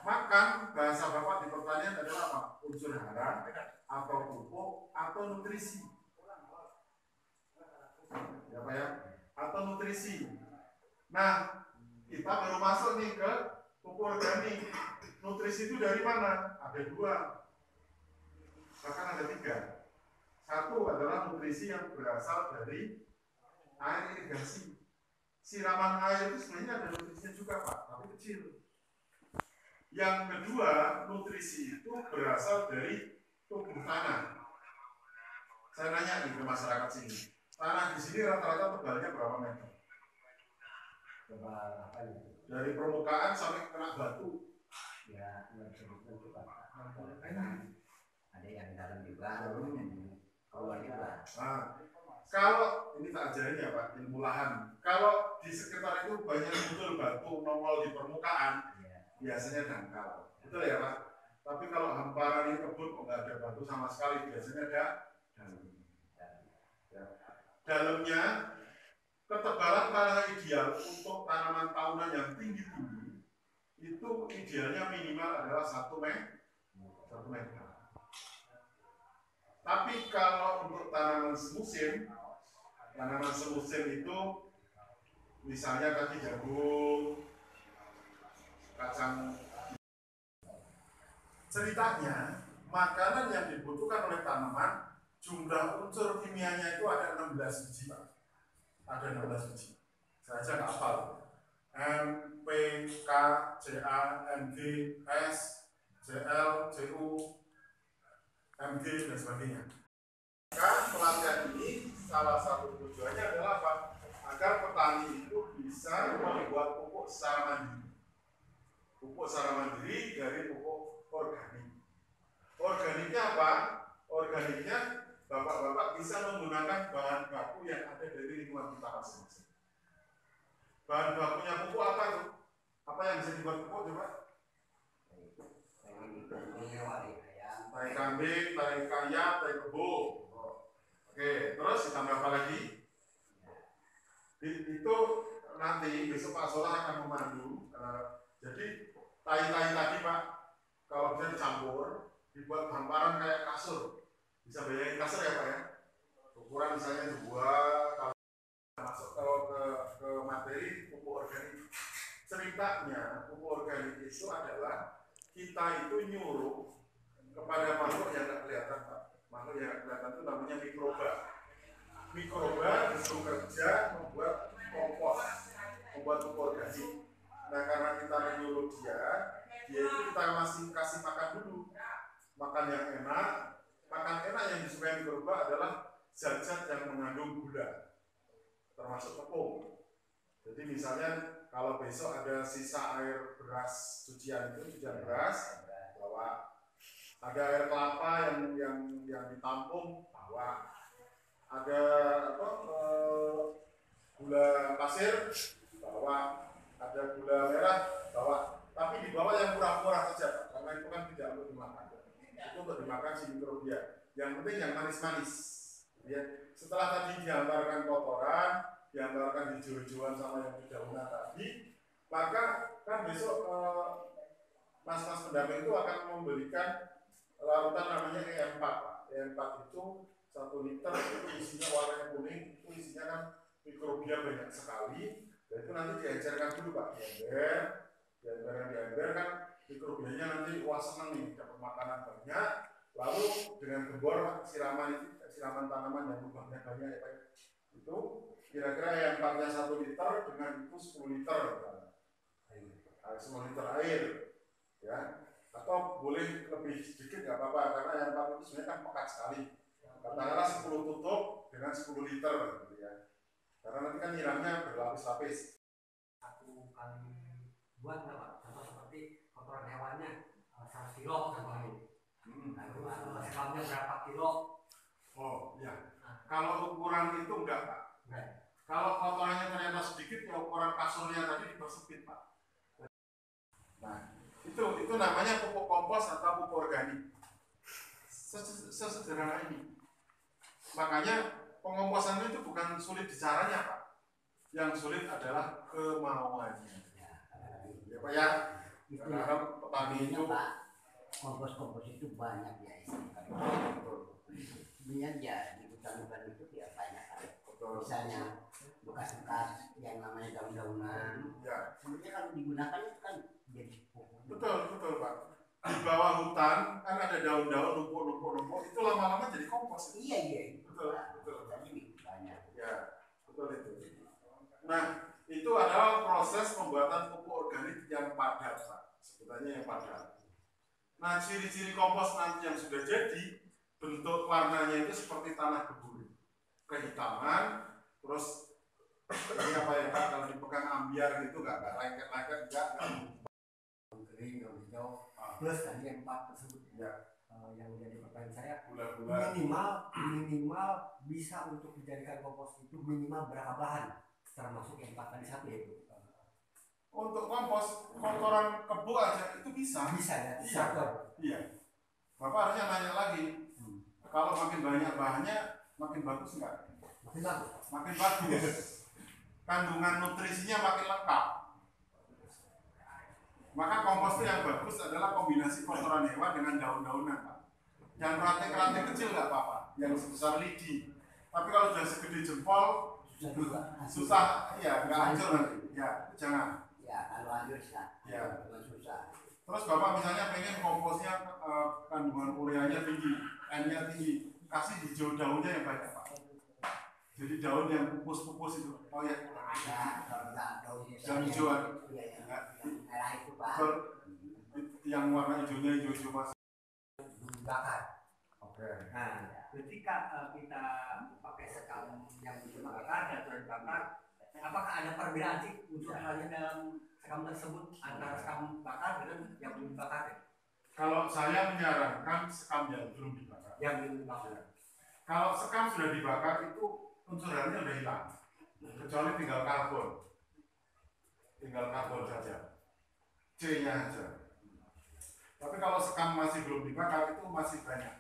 Makan bahasa Bapak di pertanian adalah apa? Unsur hara atau pupuk atau nutrisi. Ya Pak ya? Atau nutrisi. Nah, kita baru masuk nih ke pupuk organik. Nutrisi itu dari mana? Ada dua, bahkan ada tiga. Satu adalah nutrisi yang berasal dari air irigasi. Siraman air itu sebenarnya ada nutrisinya juga Pak, tapi kecil. Yang kedua, nutrisi itu berasal dari tubuh tanah. Saya nanya nih ke masyarakat sini, tanah di sini rata-rata tebalnya berapa meter? Tebal apa itu? Dari permukaan sampai kena batu. Ya, sebutkan itu Pak. Ada yang dalam juga, keluar juga. Nah, kalau ini tak ajarin ya Pak, ilmu lahan. Kalau di sekitar itu banyak muncul batu nongol di permukaan, biasanya dangkal. Betul ya Pak? Tapi kalau hamparan ini kebun kok nggak ada batu sama sekali, biasanya ada dalam. Ya. Dalamnya ketebalan tanah ideal untuk tanaman tahunan yang tinggi-tinggi itu idealnya minimal adalah 1 meter. Tapi kalau untuk tanaman semusim itu misalnya tadi jagung, kacang. Ceritanya makanan yang dibutuhkan oleh tanaman jumlah unsur kimianya itu ada 16 biji Pak. Ada 16 biji. Saya aja nggak hafal. M, P, K, C, A, M, G, S, C, L, C, U, M, G dan sebagainya. Maka pelatihan ini salah satu tujuannya adalah apa? Agar petani itu bisa membuat pupuk secara mandiri. Pupuk secara mandiri dari pupuk organik. Organiknya apa? Organiknya Bapak-bapak bisa menggunakan bahan baku yang ada dari lingkungan kita masing-masing. Bahan bakunya pupuk apa tuh? Apa yang bisa dibuat pupuk coba? Tai kambing, tai kaya, tai kebo. Oke, terus ditambah apa lagi? Itu nanti besok Pak Solah akan memandu. Jadi tai-tai tadi Pak, kalau bisa dicampur, dibuat hamparan kayak kasur. Bisa bayangin kasur ya Pak ya? Ukuran misalnya sebuah, kalau masuk ke materi pupuk organik. Ceritanya pupuk organik itu adalah kita itu nyuruh kepada makhluk yang tidak kelihatan Pak. Makhluk yang tidak kelihatan itu namanya mikroba. Mikroba disuruh kerja membuat kompos, membuat pupuk organik. Nah karena kita menyuruh dia itu kita masih kasih makan dulu, makan yang enak. Makan enak yang disukai mikroba adalah zat-zat yang mengandung gula, termasuk tepung. Jadi misalnya kalau besok ada sisa air beras cucian beras, bawa. Ada air kelapa yang ditampung, bawa. Ada gula pasir, bawa. Ada gula merah, bawa. Tapi dibawa yang murah-murah saja, karena itu kan tidak untuk dimakan. Itu untuk dimakan si mikrobia. Yang penting yang manis-manis. Ya. Setelah tadi diantarkan kotoran, diantarkan hijau-hijauan sama yang dedaunan tadi, maka kan besok mas-mas pendamping itu akan memberikan larutan namanya E4 Pak. E4 itu 1 liter itu isinya warna kuning, itu isinya kan mikrobia banyak sekali. Dan itu nanti diencerkan dulu Pak, diember kan mikrobianya nanti wah senang nih dapat makanan banyak. Lalu dengan gembor siraman tanaman yang lubangnya banyak ya Pak. Itu kira-kira yang empatnya 1 liter dengan itu 10 liter 10 liter air ya, atau boleh lebih sedikit nggak apa-apa karena yang 4 itu sebenarnya kan pekat sekali. Katakanlah 10 tutup dengan 10 liter gitu ya. Karena nanti kan nyiramnya berlapis-lapis. 1 kali buat Pak, contoh seperti kotoran hewannya 100 kilo contohnya. Lalu sekamnya berapa kilo? Oh iya. Kalau ukuran itu enggak Pak. Kalau kotorannya ternyata sedikit, ya ukuran kasurnya tadi dipersempit Pak. Nah itu namanya pupuk kompos atau pupuk organik. Sesederhana ini. Makanya pengomposan itu bukan sulit di caranya Pak. Yang sulit adalah kemauannya. Ya Pak ya. itu karena petani itu Pak, kompos itu banyak ya istilahnya. Sebenarnya ya di hutan-hutan itu ya banyak kan. Misalnya bekas-bekas yang namanya daun-daunan. Ya. Sebenarnya kalau digunakan itu kan jadi pupuk. Betul Pak. Di bawah hutan kan ada daun-daun numpuk, itu lama-lama jadi kompos. Iya. Betul. Tapi banyak. Ya, betul itu. Nah, itu adalah proses pembuatan pupuk organik yang padat, Pak. Sebutannya yang padat. Nah, ciri-ciri kompos nanti yang sudah jadi, bentuk warnanya itu seperti tanah kebun, kehitaman, terus ini apa ya Pak, kalau dipegang ambiar gitu nggak lengket-lengket, nggak kering, hijau, plus tadi yang 4 tersebut ya. Yang menjadi pertanyaan saya, minimal bisa untuk dijadikan kompos itu minimal berapa bahan, termasuk yang 4 tadi satu yaitu. Untuk kompos kotoran kebo aja itu bisa ya? Iya. Bapak harusnya nanya lagi. Kalau makin banyak bahannya makin bagus nggak? Makin bagus. Kandungan nutrisinya makin lengkap. Maka kompos itu yang bagus adalah kombinasi kotoran hewan dengan daun-daunan, Pak. Yang ranting-ranting kecil nggak apa-apa, yang sebesar lidi. Tapi kalau sudah segede jempol, susah, ya nggak hancur nanti. Ya, jangan. Ya, kalau hancur ya susah. Terus Bapak misalnya pengen komposnya kandungan ureanya tinggi, N-nya tinggi, kasih hijau daunnya yang banyak Pak. Jadi daun yang pupus-pupus itu, oh ya, daun hijauan, merah itu Pak. Yang warna hijaunya hijau masih bakar. Oke. Nah, ketika kita pakai sekam yang dibakar dan terbakar, apakah ada perbedaan sih unsur hanya dalam sekam tersebut antara sekam bakar dengan yang belum dibakar? Kalau saya menyarankan sekam yang belum dibakar. Yang belum dibakar. Kalau sekam sudah dibakar itu unsur harinya sudah hilang, kecuali tinggal karbon saja, C-nya aja. Tapi kalau sekam masih belum dibakar itu masih banyak.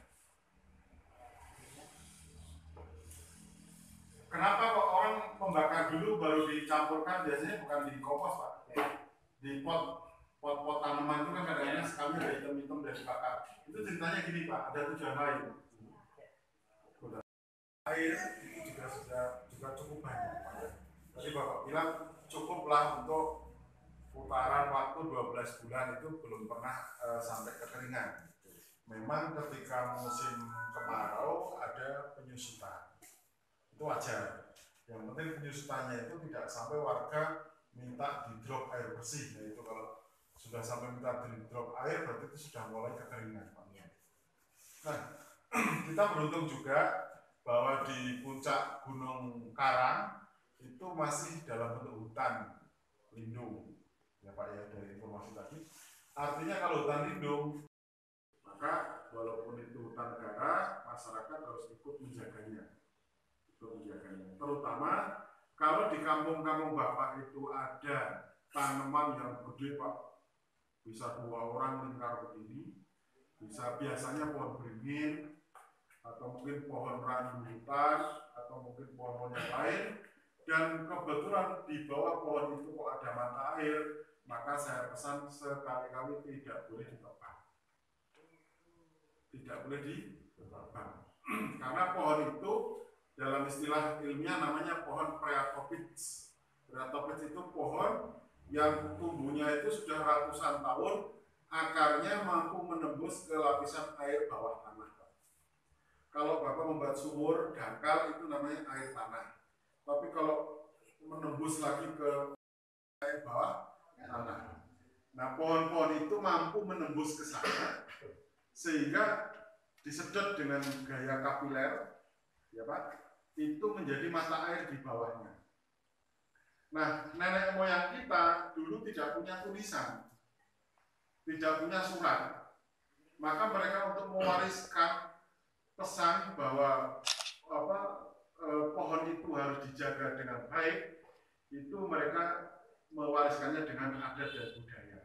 Kenapa kok orang membakar dulu baru dicampurkan? Biasanya bukan di kompos Pak, di pot tanaman itu kan kadang-kadang sekamnya ada hitam-hitam dan dibakar. Itu ceritanya gini Pak, ada tujuan lain. Air itu juga cukup banyak Pak. Tadi Bapak bilang cukuplah untuk putaran waktu 12 bulan itu belum pernah sampai kekeringan. Memang ketika musim kemarau ada penyusutan, itu wajar. Yang penting penyusutannya itu tidak sampai warga minta di drop air bersih. Yaitu kalau sudah sampai minta di drop air berarti itu sudah mulai kekeringan Pak. Nah, kita beruntung juga bahwa di puncak Gunung Karang itu masih dalam bentuk hutan lindung. Ya Pak ya, dari informasi tadi. Artinya kalau hutan lindung, maka walaupun itu hutan negara, masyarakat harus ikut menjaganya. Terutama kalau di kampung-kampung Bapak itu ada tanaman yang gede Pak, bisa 2 orang lingkar begini, bisa biasanya pohon beringin, atau mungkin pohon rambutan, atau mungkin pohon yang lain, dan kebetulan di bawah pohon itu kok ada mata air, maka saya pesan sekali-kali tidak boleh ditebang. Karena pohon itu dalam istilah ilmiah namanya pohon Phreatophytes. Phreatophytes itu pohon yang tumbuhnya itu sudah ratusan tahun, akarnya mampu menembus ke lapisan air bawah tanah. Kalau Bapak membuat sumur dangkal itu namanya air tanah. Tapi kalau menembus lagi ke air bawah tanah. Nah, pohon-pohon itu mampu menembus ke sana sehingga disedot dengan gaya kapiler, ya Pak, itu menjadi mata air di bawahnya. Nah, nenek moyang kita dulu tidak punya tulisan, tidak punya surat. Maka mereka untuk mewariskan pesan bahwa pohon itu harus dijaga dengan baik, itu mereka mewariskannya dengan adat dan budaya.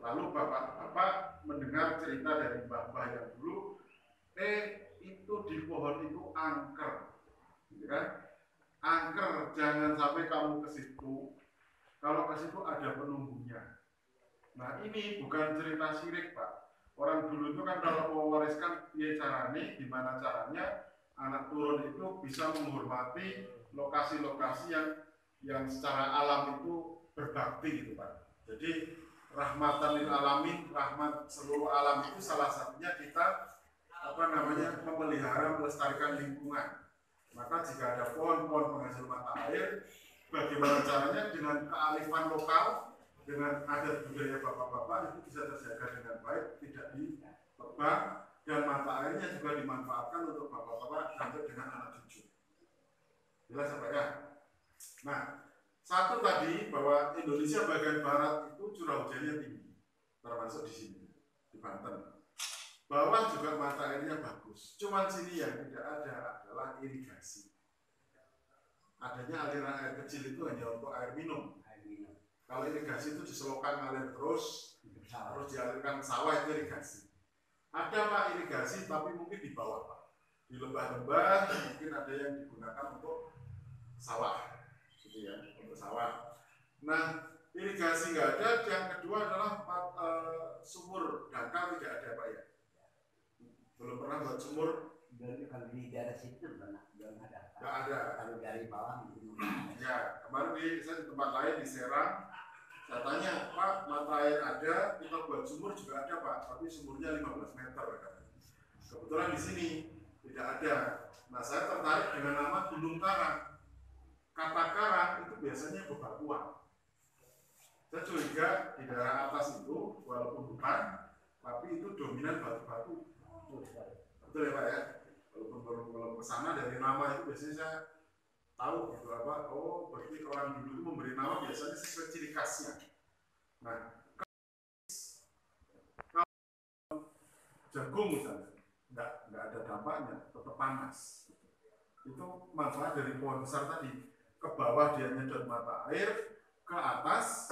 Lalu bapak-bapak mendengar cerita dari mbah-mbah yang dulu, itu di pohon itu angker, gitu kan? Angker, jangan sampai kamu ke situ. Kalau ke situ ada penunggunya. Nah ini bukan cerita sirik Pak. Orang dulu itu kan kalau mewariskan dia caranya, gimana caranya anak turun itu bisa menghormati lokasi-lokasi yang secara alam itu berbakti gitu Pak. Jadi rahmatan lil alamin, rahmat seluruh alam itu salah satunya kita memelihara, melestarikan lingkungan. Maka jika ada pohon-pohon penghasil mata air, bagaimana caranya dengan kearifan lokal, dengan adat budaya bapak-bapak itu bisa terjaga dengan baik, tidak ditebang, dan mata airnya juga dimanfaatkan untuk bapak-bapak sampai dengan anak cucu. Jelas apa ya? Nah, satu tadi bahwa Indonesia bagian barat itu curah hujannya tinggi, termasuk di sini, di Banten. Bawah juga mata airnya bagus. Cuman sini yang tidak ada adalah irigasi. Adanya aliran air kecil itu hanya untuk air minum. Kalau irigasi itu diselokan ngalir terus dialirkan ke sawah, itu irigasi. Ada Pak irigasi tapi mungkin di bawah Pak. Di lembah-lembah mungkin ada yang digunakan untuk sawah, gitu ya, untuk sawah. Nah, irigasi nggak ada. Yang kedua adalah sumur dangkal tidak ada Pak ya. Belum pernah buat sumur. Kalau di daerah situ belum ada. Nggak ada. Kalau dari bawah Ya, kemarin saya di tempat lain di Serang, saya tanya, Pak, mata air ada, kita buat sumur juga ada Pak, tapi sumurnya 15 meter. Kebetulan di sini tidak ada. Nah, saya tertarik dengan nama Gunung Karang. Kata karang itu biasanya bebatuan. Saya curiga di daerah atas itu, walaupun bukan, tapi itu dominan batu-batu. Betul ya Pak ya? Walaupun belum ke sana dari nama itu biasanya saya tahu gitu apa. Oh, berarti orang dulu itu memberi nama biasanya sesuai ciri khasnya. Nah, kalau jagung misalnya nggak ada dampaknya, tetap panas. Itu manfaat dari pohon besar tadi. Ke bawah dia nyedot mata air, ke atas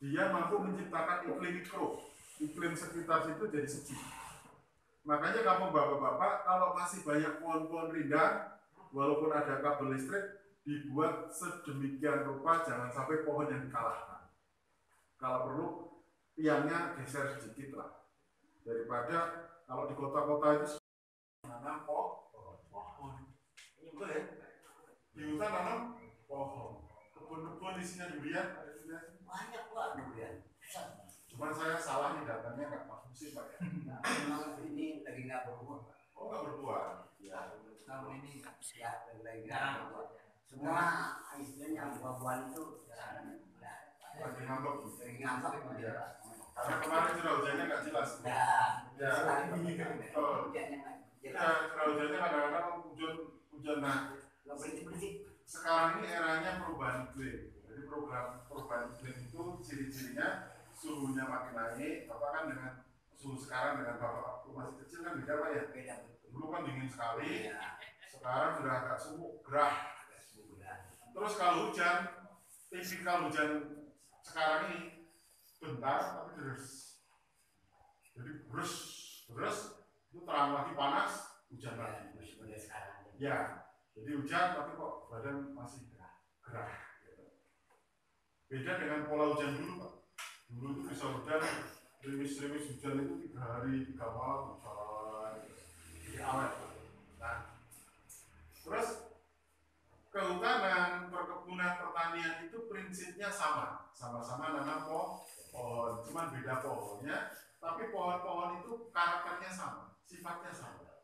dia mampu menciptakan iklim mikro. Iklim sekitar situ jadi sejuk. Makanya kamu bapak-bapak kalau masih banyak pohon-pohon rindang, walaupun ada kabel listrik, dibuat sedemikian rupa jangan sampai pohon yang dikalahkan. Kalau perlu tiangnya geser sedikit lah. Daripada kalau di kota-kota itu nanam pohon. Betul ya? Di hutan nanam pohon. Kebun-kebun isinya durian, banyak Pak durian. Cuman saya salah nih datangnya nggak musim Pak ya. Memang ini lagi nggak berbuah. Oh nggak berbuah. Ya, tahun ini ya lagi nggak berbuah. Semua istilahnya buah-buahan itu Lagi ngambek. lagi ngambek ya. Karena kemarin curah hujannya nggak jelas. Ya, Ya, curah hujannya kadang-kadang hujan. Nah, nggak bersih. sekarang ini eranya perubahan iklim. Jadi perubahan iklim itu ciri-cirinya suhunya makin naik. Bapak kan dengan suhu sekarang dengan bapak waktu masih kecil kan beda Pak ya. Beda. Dulu kan dingin sekali. Ya. Sekarang sudah agak sumuk, gerah. Terus kalau hujan, tipikal hujan sekarang ini bentar tapi terus. Jadi terus itu terang lagi panas, hujan lagi. Ya, jadi hujan tapi kok badan masih gerah. Beda dengan pola hujan dulu Pak. Dulu itu bisa hujan, rimis hujan itu 3 hari, 3 malam hujan. Jadi awet. Nah, terus kehutanan, perkebunan, pertanian itu prinsipnya sama-sama nanam pohon, cuman beda pohonnya, tapi pohon-pohon itu karakternya sama, sifatnya sama.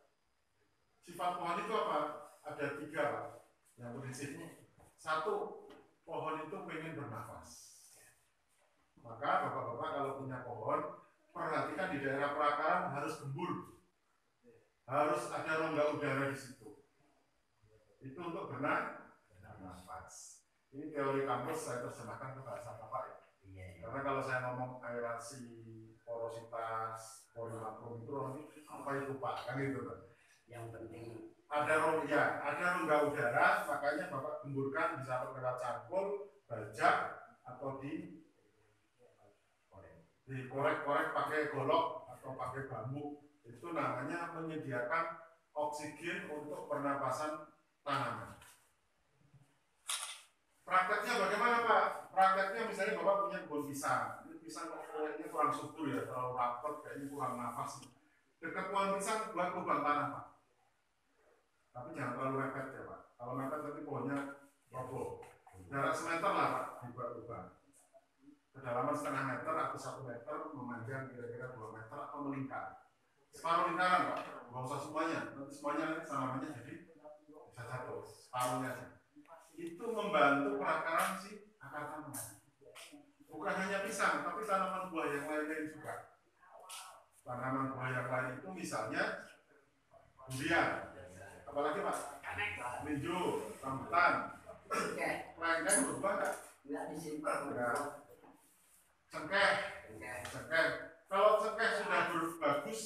Sifat pohon itu apa? Ada 3 Pak, yang prinsipnya. 1, pohon itu pengen bernafas. Maka bapak-bapak kalau punya pohon, perhatikan di daerah perakaran harus gembur, harus ada rongga udara di situ. Itu untuk bernafas. Ini teori kampus saya terjemahkan ke bahasa bapak ya. Karena kalau saya ngomong aerasi, porositas, polimorfum itu apa itu Pak? Kan itu Pak. Yang penting ada rongga udara, makanya bapak gemburkan bisa lewat cangkul, bajak atau dikorek-korek pakai golok atau pakai bambu. Itu namanya menyediakan oksigen untuk pernapasan tanaman. Prakteknya bagaimana Pak? Prakteknya misalnya bapak punya kebun pisang, ini pisang kok kurang subur ya, terlalu rapat, kayaknya kurang nafas. Dekat pohon pisang buat lubang tanah Pak. Tapi jangan terlalu mepet ya Pak. Kalau mepet nanti pohonnya roboh. Jarak semeter lah Pak dibuat lubang. Kedalaman setengah meter atau 1 meter, memanjang kira-kira 2 meter atau melingkar. Separuh lingkaran Pak, nggak usah semuanya. Nanti semuanya namanya jadi bisa jatuh. Separuhnya aja. Itu membantu perakaran si akar tanaman. Bukan hanya pisang, tapi tanaman buah yang lain-lain juga. Tanaman buah yang lain itu misalnya durian, apalagi Pak? Linjo, rambutan, lengkeng berubah nggak? Enggak. Cengkeh. Kalau cengkeh sudah bagus,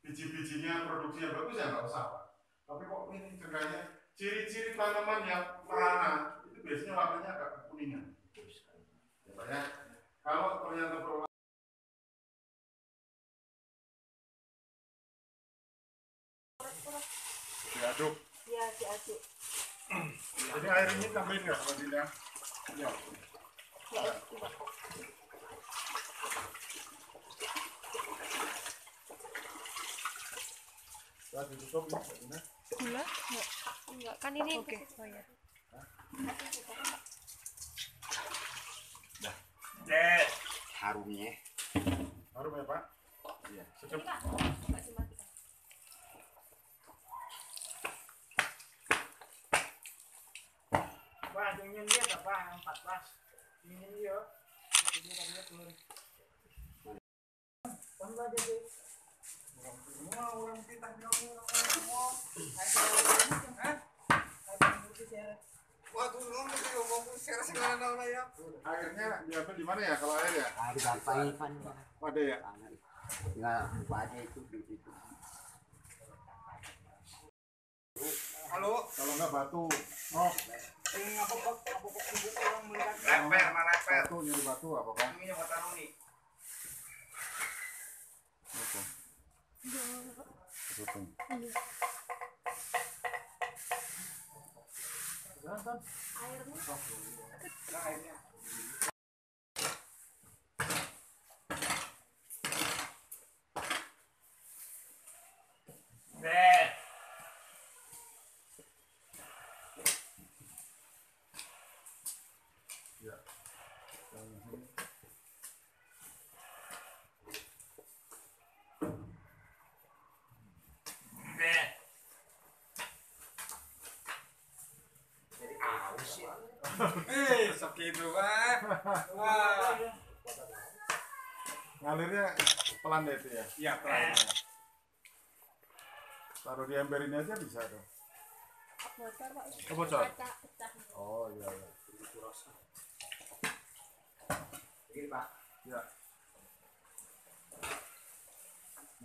biji-bijinya produksinya bagus ya nggak usah Pak. Tapi kok ini cengkehnya, ciri-ciri tanaman yang merana itu biasanya warnanya agak kekuningan. Ya Pak ya. Kalau ternyata diaduk. Iya, diaduk. Jadi air ini tambahin nggak Mbak Dinda? Iya. Ya, coba. Sudah ditutup ya Mbak Dinda? Gula? Enggak, kan ini. Oke. Oh ya. Dah. Harumnya. Harum ya Pak? Iya. Sedap. Enggak dimatikan. Wah, ingin dia apa? 14. Ingin dia. Itu dia tadi turun. Tunggu aja deh. Semua orang kita ngomong. Wah, tuh ngomong sekarang segala ya. Airnya diambil di mana ya kalau air ya? Di bapai kan. Ada ya? Enggak, bapai itu di situ. Halo. Kalau enggak batu. Oh, Apa ibu orang melihat Leper, mana leper? batu nyari batu apa Pak? ini buat taruh nih. Apa? Tutup. Airnya. Dah. Ya. Dah. Sok itu, Pak. Wah. Ngalirnya pelan deh itu ya. Iya, pelan. Taruh di ember ini aja bisa tuh. Bocor, Pak. Oh, bocor? Pecah. Oh iya iya. Ini, Pak. Ya.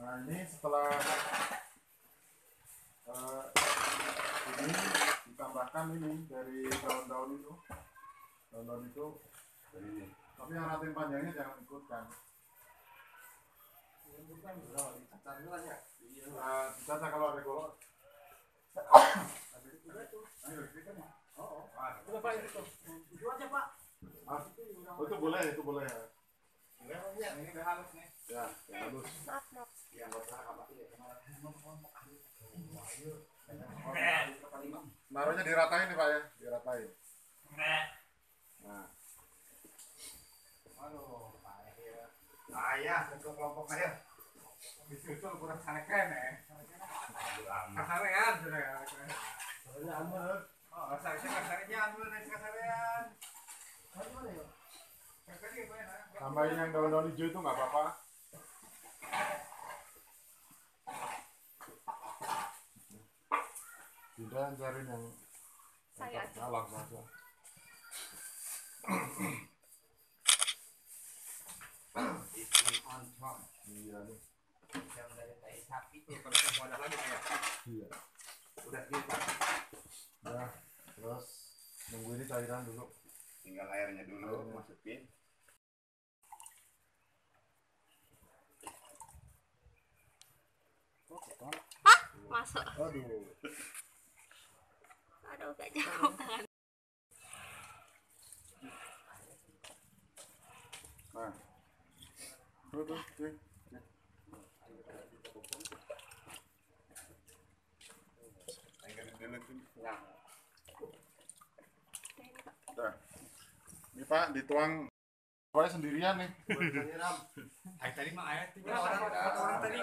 Nah ini setelah ini ditambahkan ini dari daun-daun itu, dari ini. Tapi yang ranting panjangnya jangan ikutkan. Dicaca kalau ada golok. Oh, Itu Pak itu. Itu aja, Pak. oh, itu boleh ya. Ini udah halus nih. Ya, halus. Maaf. Naruhnya diratain nih Pak ya, diratain. Nah, Aduh, Pak ya. Ayah, ke kelompok saya. Disusul kurang sanekan ya. Kasarean sudah ya. Oh, saya kasarnya ambil dari kasarean. tambahin yang daun-daun hijau itu nggak apa-apa. Tidak cari yang Saya aja. alam saja. Iya nih. Yang dari tai sapi itu kalau mau ada lagi ya. Iya. Udah kita Ya, terus nunggu ini cairan dulu. Tinggal airnya dulu masukin. Masuk. Aduh. Aduh, gak jauh tangan. Nah, Ini Pak dituang pokoknya sendirian nih. Tadi mah ayat 3 orang tadi.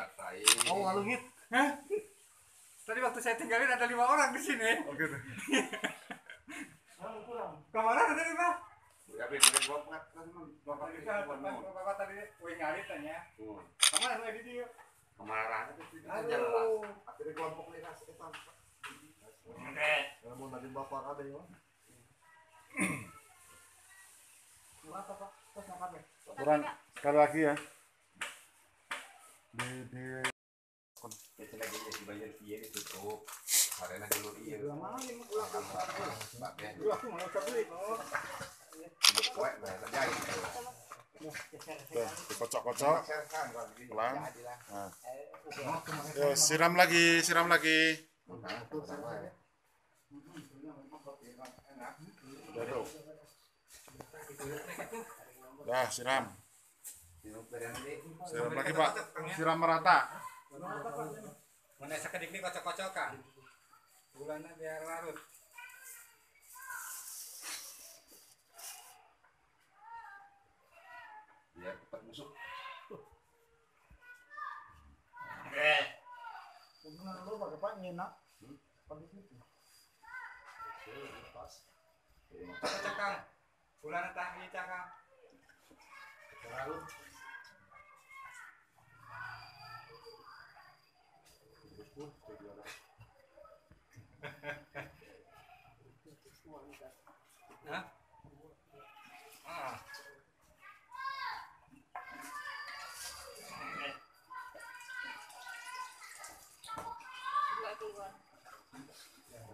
Oh, ngalungit. Hah? Tadi waktu saya tinggalin ada 5 orang di sini. Oke. Kemana ada 5? Ya, bikin bapak kan bapak Bisa, bapak tadi nyari tanya. Kemana lagi dia? kemarahan itu jelas. Aduh. Akhirnya kelompok ini kasih kita. Mau nanti bapak ada ya. Apa Pak? Terus apa nih? Aturan sekali lagi ya. Di Itu lagi jadi bayar dia ditutup. Karena dulu iya. Mana ini pulang? Pakai Aku mau beli. hidup kuat bayar terjadi. tuh, dikocok-kocok. Pelan. Nah. Yo, siram lagi. Udah tuh. Dah, siram. Siram lagi, Pak. Siram merata. Mana sekedik ini kocok-kocokan. Bulannya biar larut. Biar cepat busuk. Kocok-kocokan. Bulannya tak dicakang. Hah? Ah.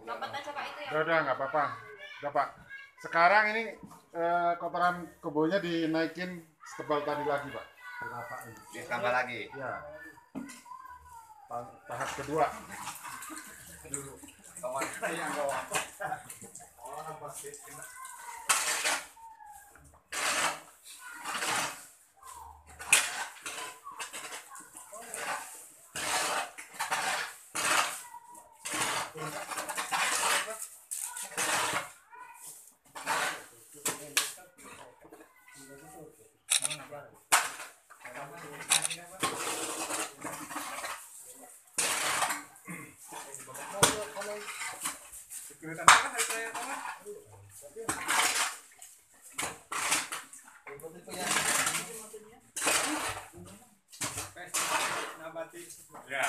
Lompat aja Pak itu ya. Udah, nggak apa-apa. Udah, Pak. Sekarang ini kotoran kebunnya dinaikin setebal tadi lagi, Pak. Berapa ini? Ditambah lagi. Ya. Tahap kedua. Kawan yang bawa. Kelihatan apa hari saya Pak? Nabati. Ya.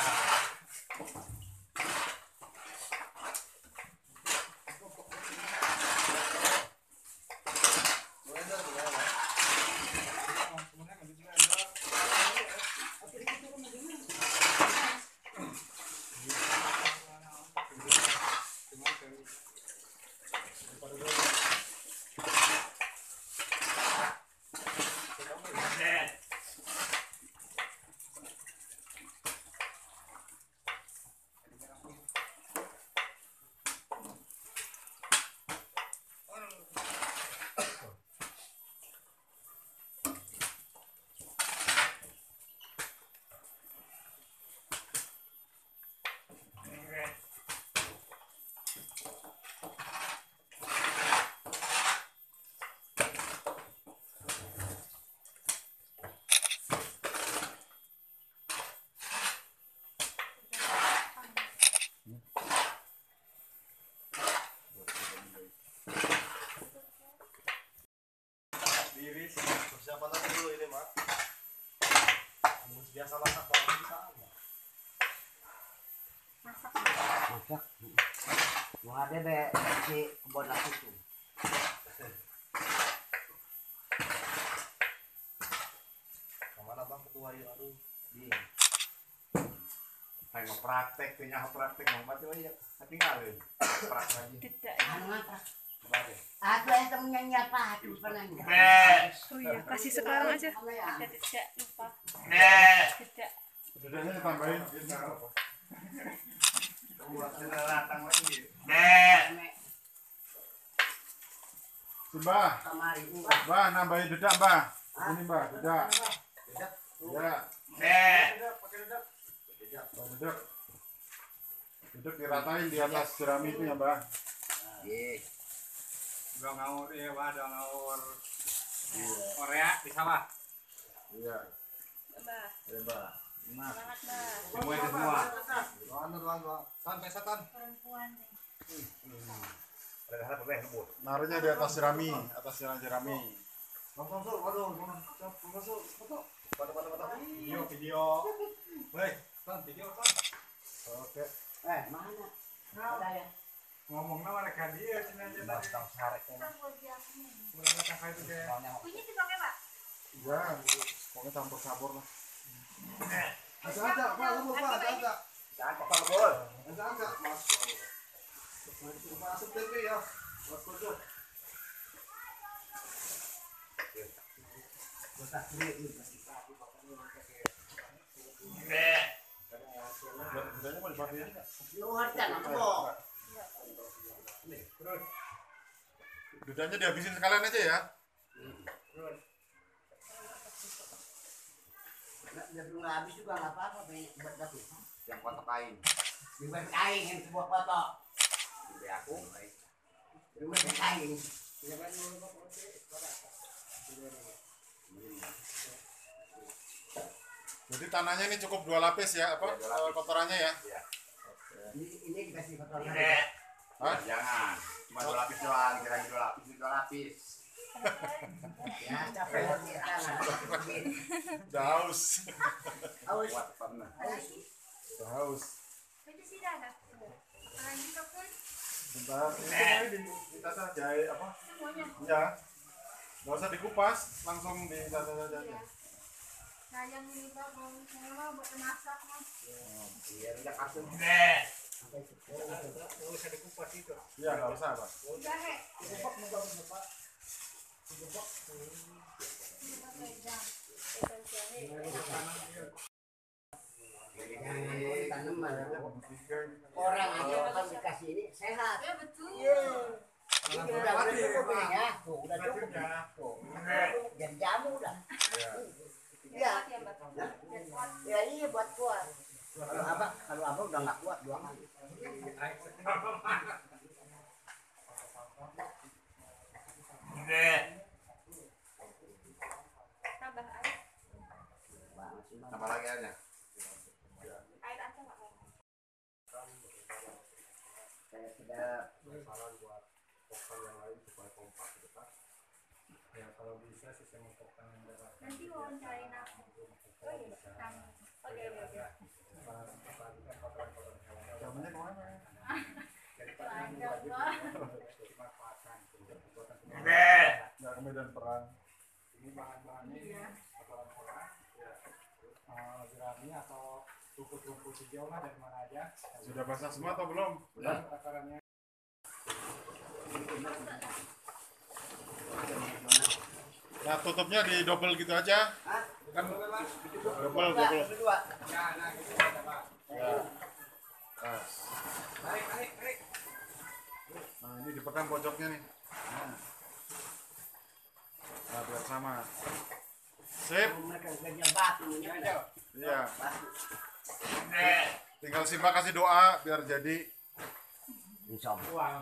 Persiapan lagi dulu ini, Mak. Biasa masak kalau bisa. Masak. Mau ada be si kebun aku tuh. Kemana Bang ketua ya? Aduh. Iya. Kayak mau praktek, punya praktek mau mati aja. Tinggalin. Praktek aja. Tidak. Aku yang temennya nyapa aduh penanya. Oh iya, kasih sekarang aja. Ada tidak lupa. Tidak. Bedanya ditambahin. Mbah, Mbah nambahin dedak, Mbah. Ini Mbah, dedak. Ya. Dedak. Dedak diratain di atas jerami itu ya, Mbah. Iya. Udah ngawur ya, Pak, udah ngawur. Korea di sawah. Iya. Mbah. Ya, Mbak. Nah, Semangat, Mbah. Semua itu semua. Sampai setan. Perempuan. Ada hal boleh ngebut. naruhnya di atas jerami, atas jerami. Video. Woi, Ton, video Ton. Oke. Mana? Ada ya? Ngomongnya mereka dia sini aja tadi. Mulai kakak itu kayak. Kunyit dipakai, Pak? Ya, pokoknya campur-campur lah. Ada, Pak, lu Pak, ada. Jangan kotor bol. Ada. Masuk TV ya. Masuk. Bedanya mau dipakai ini nggak? Luar jangan kok. Bedanya dihabisin sekalian aja ya. Biar belum habis juga nggak apa-apa, buat dapur. Yang kotak kain. Dibuat kain yang sebuah kotak. Di aku. Dibuat kain. Jadi tanahnya ini cukup 2 lapis ya, apa? Ya, 2 lapis. Kotorannya ya. Ini dikasih kotoran. Hah? Jangan. Cuma 2 lapis doang, kira-kira 2 lapis, 2 lapis. Ya, capek hati tangan. Udah haus. Awas. Kuat pernah. Udah haus. Itu sih dah. Lanjut ke pun Bentar, ini kita saja apa? semuanya. Ya. Nggak usah dikupas, langsung ditata saja. Iya. Nah, yang ini Pak, mau saya buat masak, Mas. Iya, udah kasih. Bisa dikupas itu. Iya, nggak usah, Pak. Jahe. Jangan tanaman. Orang aja kalau dikasih ini sehat. Ya betul. Udah cukup ini ya. Tuh, udah cukup. Tuh. Jadi jamu udah. Iya. Ya, Mbak. Ya iya buat kuat. Kalau abang udah nggak kuat doang. Tambah air. Tambah lagi aja. Air aja, Pak. Saya sudah Nanti wawancarain aku. Oh iya, kamu. Oke, oke. Jamannya kemana? Lanjut, Pak. Nggak ke medan perang. Ini bahan-bahannya Iya. kotoran-kotoran. Jerami atau rumput-rumput hijau lah dari mana aja. Sudah basah semua atau belum? Kotorannya. Nah, tutupnya di double gitu aja. Kan double. kedua. Nah, gitu aja, Pak. Ya. Nah, Tarik. nah, ini dipegang pojoknya nih. Nah, biar sama. Sip. Mereka kerja batu ini. Iya. Batu. Tinggal Simba kasih doa biar jadi. Insya Allah. Uang.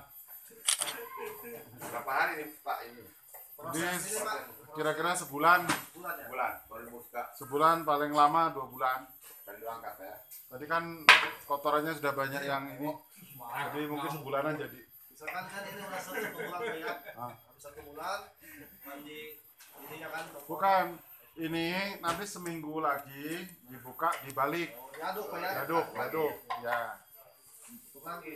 Berapa hari nih Pak ini? Jadi kira-kira sebulan. Bulan baru buka Sebulan paling lama 2 bulan. dan diangkat ya. Tadi kan kotorannya sudah banyak yang ini. Jadi mungkin sebulanan jadi. Misalkan kan ini udah 1 bulan ya, Ah. habis 1 bulan nanti ininya kan Bukan. Ini nanti seminggu lagi dibuka dibalik. diaduk Pak ya. Aduk. Ya. Aduk lagi.